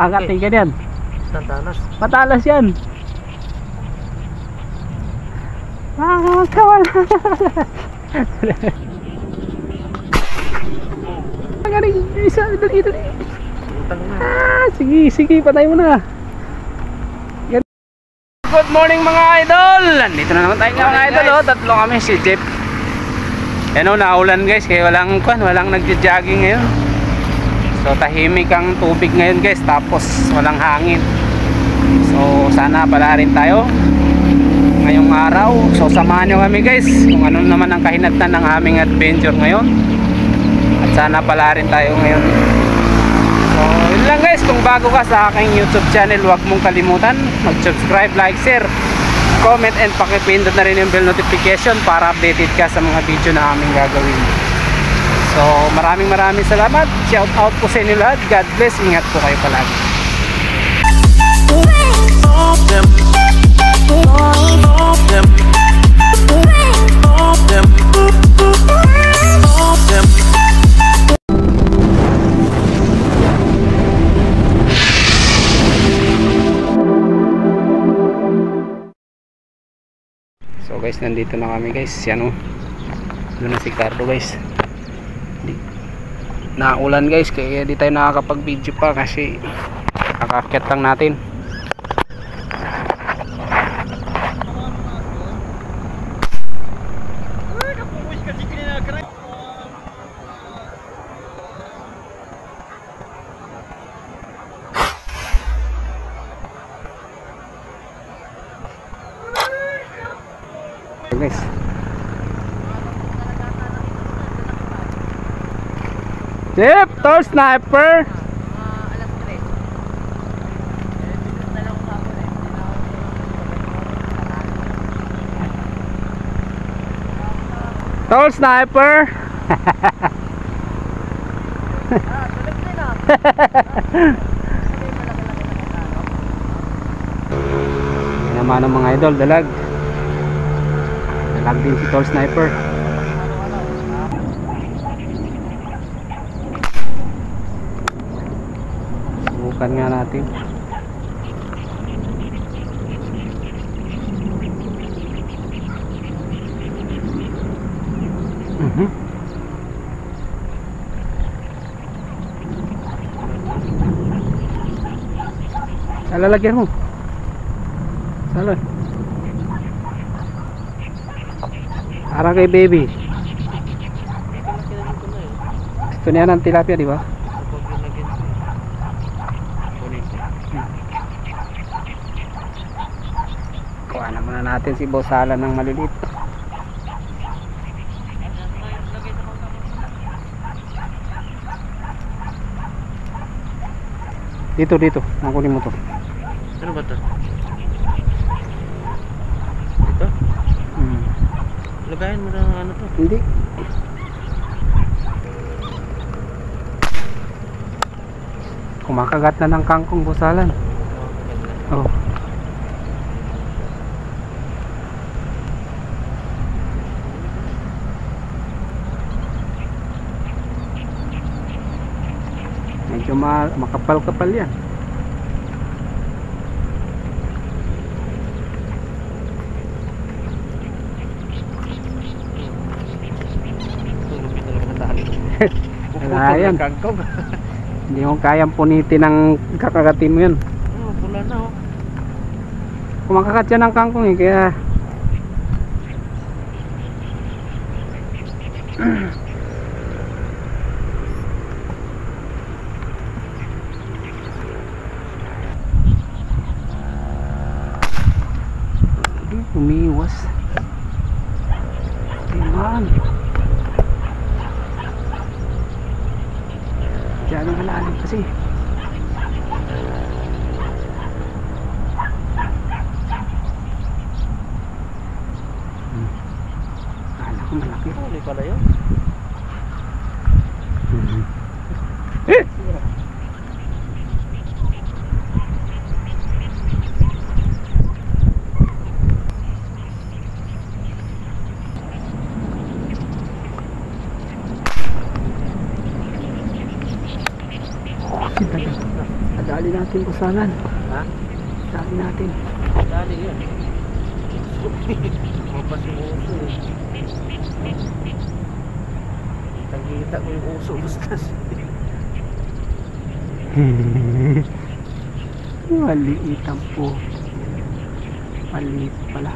Angatin ka yan. Matalas. Matalas yan. Kawal. Ang galing. Isa. Dali. Sige. Patay mo na. Good morning mga idol. Nandito na naman tayo mga idol. Tatlo kami. Si Jeff. Yan o, naulan guys. Kaya walang nagja-jogging ngayon. So tahimik ang tubig ngayon guys. Tapos walang hangin. So sana pala rin tayo ngayong araw. So samahan nyo kami guys kung ano naman ang kahinatnan ng aming adventure ngayon. At sana pala rin tayo ngayon. So yun lang guys. Kung bago ka sa aking YouTube channel, huwag mong kalimutan mag-subscribe, like, share, comment, and pakipindot na rin yung bell notification para updated ka sa mga video na aming gagawin. So maraming salamat. Shout out po sa inyo lahat. God bless. Ingat po kayo palagi. So guys, nandito na kami guys. Yan o, doon na si Carlo guys. Naulan guys, kaya di tayo nakakapag video pa kasi kakakyat lang natin. Guys, Jeep, Tall Sniper. Tall Sniper. Yan naman ang mga idol, dalag din si Tall Sniper. Subukan nga natin. Lalagyan mo. Salo. Para kay baby. Gusto niya ng tilapia, di ba? Kuha na muna natin si Bosala ng maliliit. Dito. Nakunin mo to. Ano ba ito? Ito? Lagayin mo na ano to? Hindi. Kumakagat na ng kangkong Bosalan. Oh. Medyo makapal-kapal yan. Ayan. Hindi mo kayang punitin ng kakagatin mo yun. Oh, pula na oh. Kumakagat yan ng kangkong eh, kaya umiiwas. Tingnan. Diyan ang malalim kasi. Akala ko malaki. Huli pala yun. Dali natin Bosalan. Ha? Dali natin. Dali yan. Mapas yung uso eh. Kita ko yung uso bustas. Maliitan po. Maliit pala.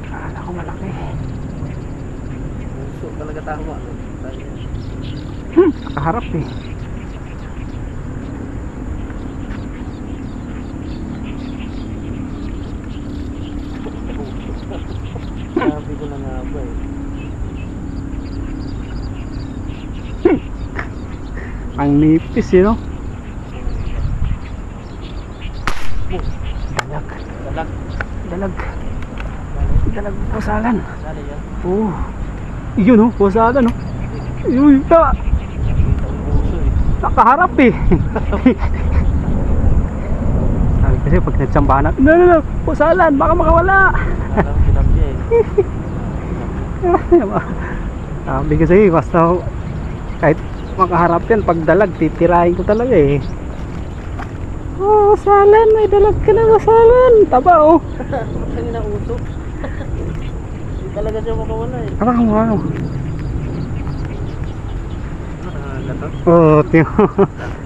Akala ko malaki. Uso talaga tama. Nakaharap eh. Sabi ko na nga ba eh. Ang nipis no? Dalag. Dalag. Dalag. Dalag Bosalan. Dali yan. Oh. Yun oh, Bosalan oh. Yun na. Nakita ko yung uso eh. Nakaharap eh. Sabi kasi pag nagsambahan na, no, Bosalan, baka makawala. Alam ko tinapya eh. Sabi kasi basta kahit makaharap yan, pag dalag, titirahin ko talaga eh. Oh, Bosalan, may dalag ka na Bosalan. Taba oh. Masang na uso. Hindi talaga siya makawala eh. Taba mo ano. Latot. Oh, tiyo.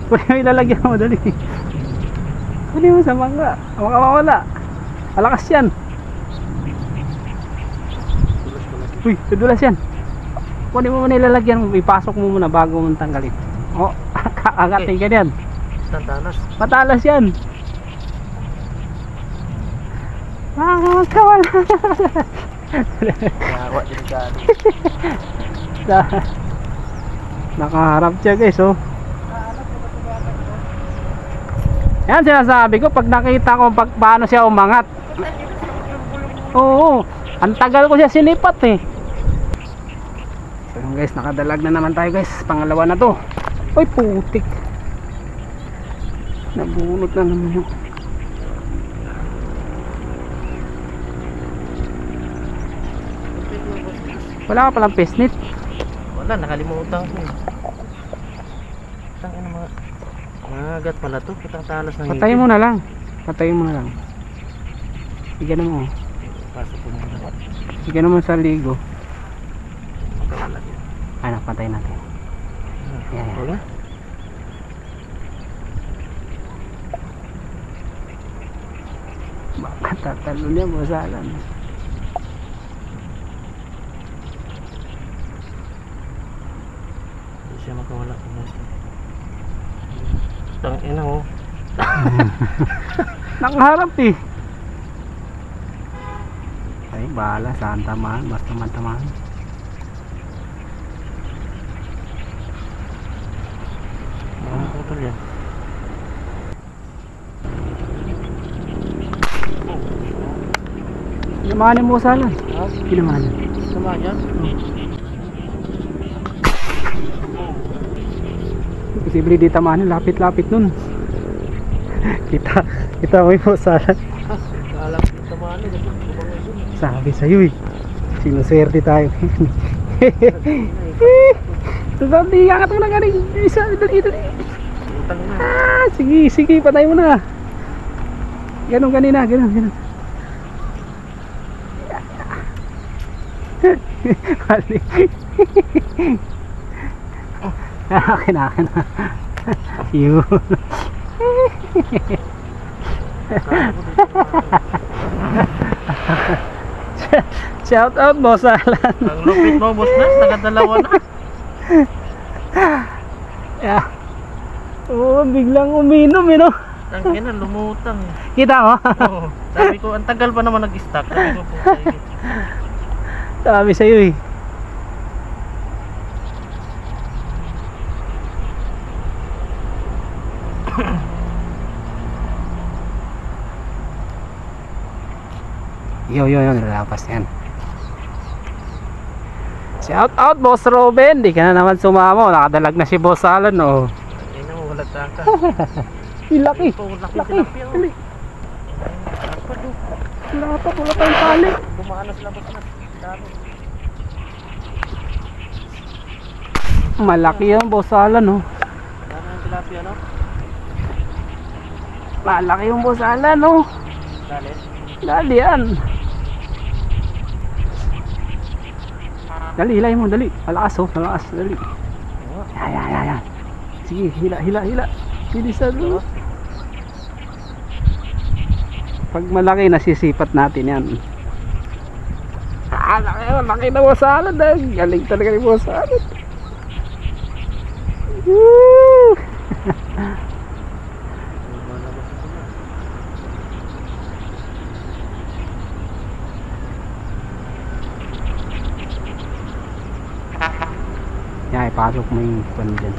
Pwede mo ilalagyan mo, dali. Pwede mo sa mangga. Baka mawala. Malakas yan. Uy, tudulas yan. Pwede mo muna ilalagyan. Ipasok mo muna bago mo tanggalin. Oh, kagating ka yan. Tantanas. Matalas yan. Kawala. Yawa din ka. Nakaharap siya guys oh. Yan sinasabi ko pag nakita ko paano siya umangat. Oo, ang tagal ko siya sinipat eh. So yun guys, nakadalag na naman tayo guys. Pangalawa na to. Uy putik. Nabunot na naman yun. Wala ka palang pesnit. Wala, nakalimutan ko. Tangina mga agat pala to, kitang talas ng Patayin mo na lang. Patayin mo na lang. Bigyan mo. Pasok ko muna. Bigyan mo sa ligo. Wala yan. Anak, patayin natin. Yan, yan. Wala? Baka tatalo niya Bosalan. Hindi siya makawala sa musto. Tangina oh. Nakaharap eh. Ay, bahala. Saan tamaan? Basta man tamaan. Mga putol yan. Kinamahanin mo Bosalan. Ha? Kinamahanin. Sama yan? Posible di tamahanin. Lapit-lapit nun. Kita mo yung Bosalan. Alam ko tamaan eh. Sabi sa'yo eh. Sinuswerte tayo. Sabi, iangat mo na galing. Isa, dali. Utang na. Sige, patay mo na. Ganon kanina, ganon. Mali. Akin na. Yun. Shout out Bosalan. Ang lupit mo boss na, nakadalawa na. Yeah. Oo, biglang uminom no. Ang ina, lumutang. Kita mo? Oo. Sabi ko, ang tagal pa naman nag-stock. Sabi ko po sa'yo. Sabi sa'yo eh. Yo, nalapas yan. Shout out Boss Robin. Di ka na naman sumama. Nakadalag na si Bosalan oh. Ay na mo, walang taka. Laki. Laki. Wala pa yung tali. Dumanas labas na. Dami. Malaki yung Bosalan oh. Dami ang tilapia no? Malaki yung bosalan, no? Dali. Dali yan. Dali, hilahin mo, dali. Malakas, oh, malakas, dali. Yan. Sige, hila. Bilisan mo. Pag malaki, nasisipat natin yan. Laki na bosalan. Galing talaga ni bosalan. Woo! Yan, ipasok mo yung pan dyan.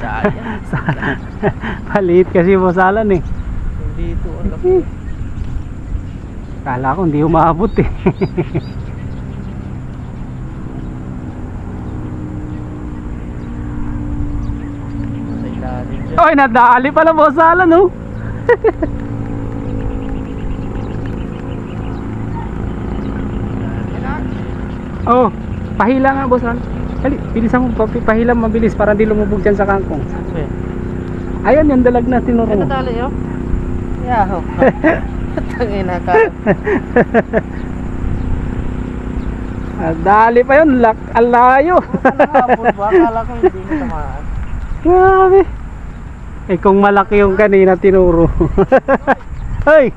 Sayang. Paliit kasi bosalan eh. Dito ang laki. Kala ko hindi umabot eh. Sa ilalim dyan. Oy, nadali pala bosalan, no? Oh, pahila nga bosalan. Dali, bilisan mo, pahila mabilis para hindi lumubog dyan sa kangkong. Okay. Ayan yung dalag na tinuro mo. Ano dali yun? Yaho. Tangina ka. Dali pa yun, alayo. Nakapon ba? Akala ko hindi mo tamaan. Grabe. Eh kung malaki yung kanina tinuro. Hoy.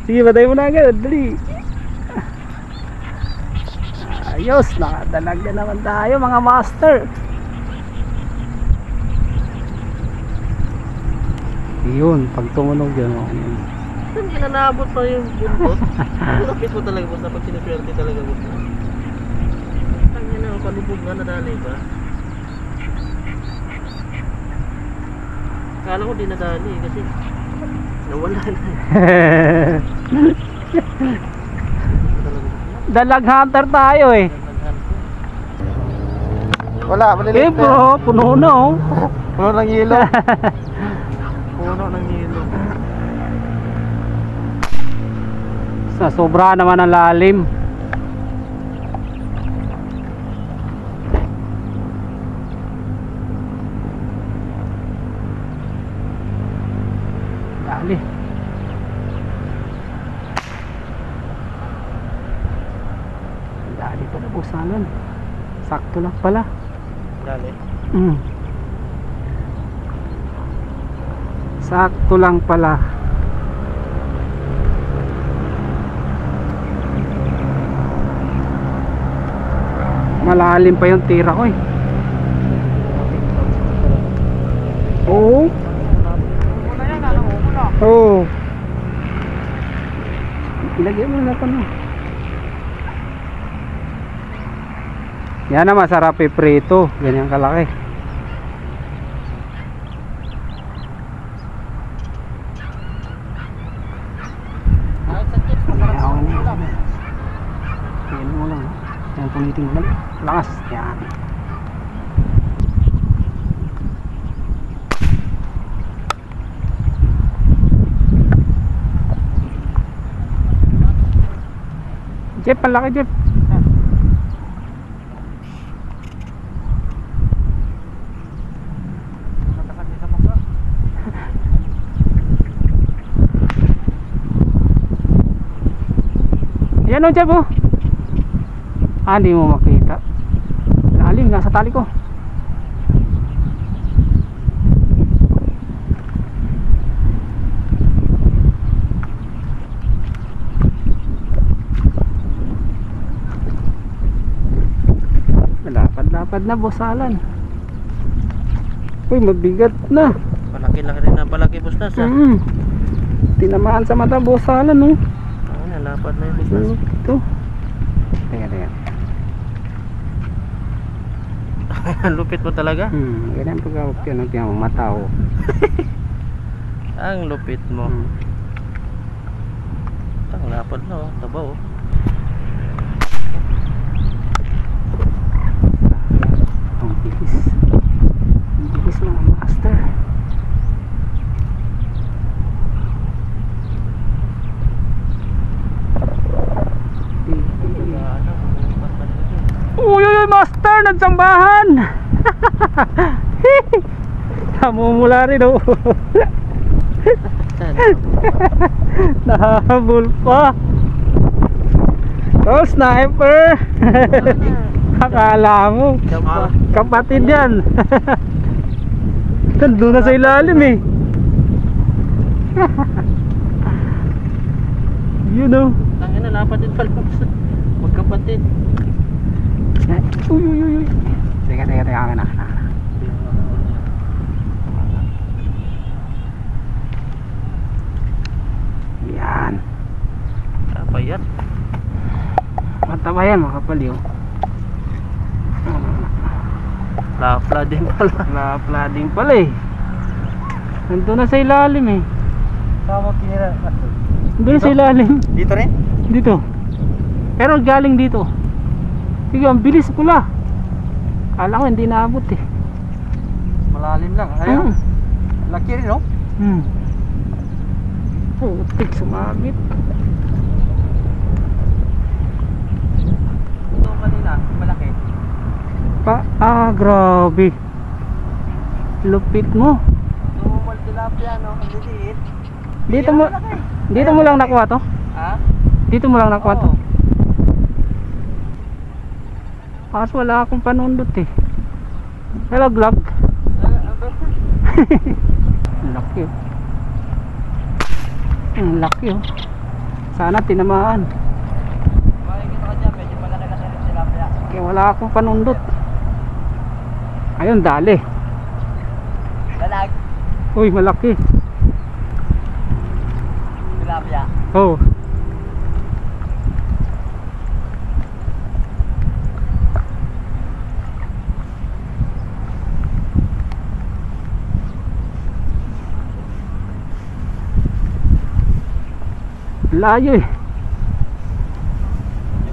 Sige, batay mo na agad, dali. Ayos, nakadalag na naman tayo mga master. Yun, pag tumunog yun, Saan ginanabot pa yung buntot? Lapit mo talaga po pag sinuswerte talaga po. Tangina, palubog nga nadali ba? Kala ko di nadali kasi nawala na. Dalag hunter tayo eh. Wala, Eh maliliit bro, puno na oh. Puno ng yelo. Puno ng yelo. Sa sobra naman ang lalim. Dali. Dali pala bosalan. Sakto lang pala. Dali. Sakto lang pala. Malalim pa yung tira ko eh. Oo. Oo. Ilagyan mo na pa na. Yan na masarap iprito. Ganyan kalaki. Yan mo lang. Yan punitin mo lang. Lakas. Yan. Jeff, palaki Jeff. Yan o Jeff oh. Ah, hindi mo makita. Lalim, nasa tali ko. Lapad na bosalan. Uy, mabigat na. Palaki-laki rin na palaki bustas ha. Tinamaan sa mata bosalan no. Oo, nalapad na yung bustas. Ito. Teka. Ang lupit mo talaga. Ganyan pagkawag yun. Ang tingnan mo, mata oh. Ang lupit mo. Ang lapad na oh. Taba oh. Ang bilis. Ang bilis mga master. Uy, master, nagsambahan. Namumula rin oh. Nahabol pa. Oh, sniper. Akala mo kapatid yan. Nandun na sa ilalim eh. Yun oh. Tangina, lapad din pala. Magkapatid. Uy. Teka na. Yan. Apa yan? Mataba yan mga kapaliw. Lapla din pala. Lapla din pala eh. Nandun na sa ilalim eh. Tama tinira. Doon sa ilalim. Dito rin? Dito. Pero galing dito. Sige, ang bilis pula. Kala ko hindi naabot eh. Malalim lang. Ayun. Laki rin no? Putik, sumabit. Ito kanina, malaki. Grabe. Lupit mo. Tumal tilapia no? Ang liliit. Dito mo lang nakuha to? Ha? Dito mo lang nakuha to? Oo. Kaso wala akong panundot eh. Nalaglag. Ang laki oh. Ang laki oh. Sana tinamaan. Makikita ka dyan, medyo malaki na rin tilapia. Kaya wala akong panundot. Ayun, dali. Dalag. Uy, malaki. Tilapia. Oh. Layo eh. Medyo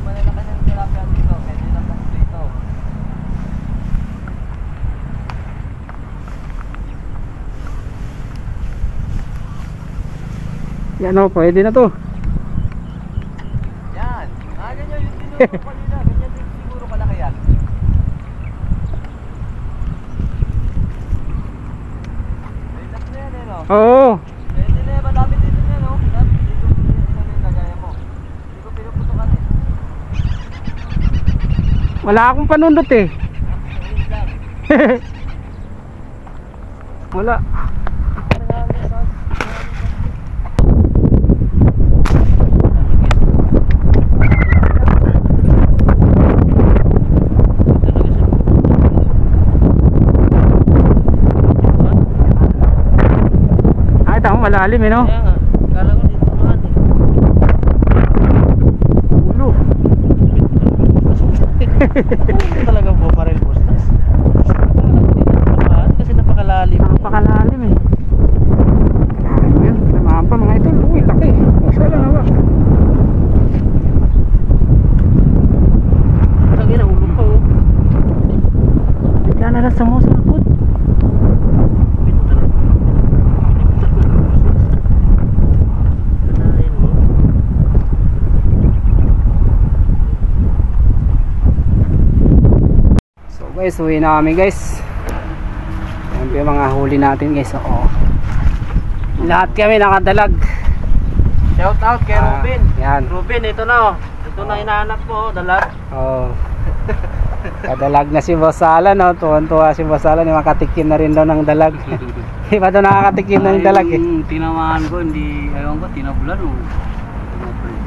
malalaki ng tilapia dito. Medyo nasa dito. Yan o, pwede na to. Yan. Ganyan yung tinuro ko kanina. Ganyan din siguro kalaki yan. May last na yan eh no? Oo. Pwede na yan. Madami dito na no? Dito yung kagaya mo. Hindi ko pinuputukan eh. Wala akong panundot eh. Ayun lang. Wala. Ay, tama, malalim eh no? Kaya nga. Kala ko dito naman eh. Ulo. Ito talagang bumaril bustas. Kala ko dito naman kasi napakalalim. Napakalalim eh. Ayun, namaan pa mga ito. Uy, laki. Isa lang nawa. Lagi na ulo pa oh. Bigla na lang sa musulpot. Guys, uwi na kami guys. Yan po yung mga huli natin guys. Oo. Lahat kami nakadalag. Shout out kay Ruben. Yan. Ruben, ito na oh. Ito na hinahanap ko, dalag. Oo. Kadalag na si Boss Alan, no? Tuwan-tuwa si Boss Alan, makatikim na rin daw ng dalag. Di ba daw nakakatikim ng dalag eh? Tinamaan ko, hindi, ayaw ko, tinabulan oh.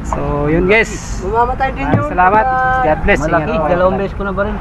So yun guys. Bumamatay din yun. Salamat. God bless. Malaki, Ingat po. dalawang beses ko na ba rin.